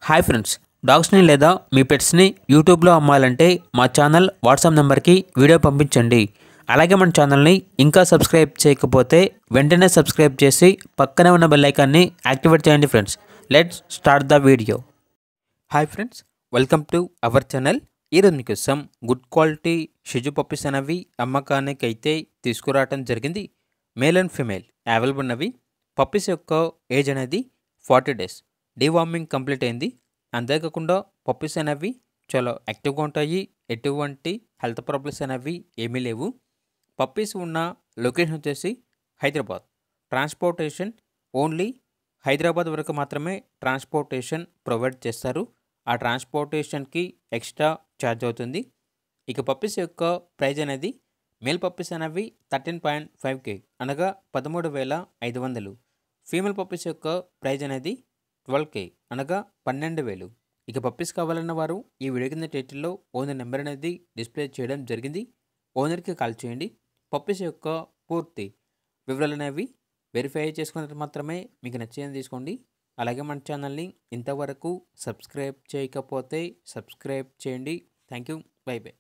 Hi friends, డాగ్స్ని లేదా మీ పెట్స్ని యూట్యూబ్లో అమ్మాలంటే మా ఛానల్ వాట్సాప్ నెంబర్కి వీడియో పంపించండి. అలాగే మన ఛానల్ని ఇంకా సబ్స్క్రైబ్ చేయకపోతే వెంటనే సబ్స్క్రైబ్ చేసి పక్కనే ఉన్న బెల్ ఐకాన్ని యాక్టివేట్ చేయండి friends. Let's start the video. Hi friends, welcome to our channel. ఈరోజు మీకోసం గుడ్ క్వాలిటీ షిజు పప్పీస్ అనేవి అమ్మకానికి అయితే తీసుకురావడం జరిగింది. మేల్ అండ్ ఫీమేల్ అవైలబుల్ ఉన్నవి. పప్పీస్ యొక్క ఏజ్ అనేది 40 days. డీవార్మింగ్ కంప్లీట్ అయింది. అంతేకాకుండా పప్పీస్ అనేవి చాలా యాక్టివ్గా ఉంటాయి. ఎటువంటి హెల్త్ ప్రాబ్లమ్స్ అనేవి ఏమీ లేవు. పప్పీస్ ఉన్న లొకేషన్ వచ్చేసి హైదరాబాద్. ట్రాన్స్పోర్టేషన్ ఓన్లీ హైదరాబాద్ వరకు మాత్రమే ట్రాన్స్పోర్టేషన్ ప్రొవైడ్ చేస్తారు. ఆ ట్రాన్స్పోర్టేషన్కి ఎక్స్ట్రా ఛార్జ్ అవుతుంది. ఇక పప్పీస్ యొక్క ప్రైజ్ అనేది మేల్ పప్పీస్ అనేవి 13.5K అనగా 13,500. ఫీమేల్ పప్పీస్ యొక్క ప్రైజ్ అనేది 12K అనగా 12,000. ఇక పప్పీస్ కావాలన్న వారు ఈ వీడియో కింద టైటిల్లో ఓనర్ నెంబర్ అనేది డిస్ప్లే చేయడం జరిగింది. ఓనర్కి కాల్ చేయండి. పప్పీస్ యొక్క పూర్తి వివరాలు అనేవి వెరిఫై చేసుకున్నట్టు మాత్రమే మీకు నచ్చేది తీసుకోండి. అలాగే మన ఛానల్ని ఇంతవరకు సబ్స్క్రైబ్ చేయకపోతే సబ్స్క్రైబ్ చేయండి. Thank you. By by.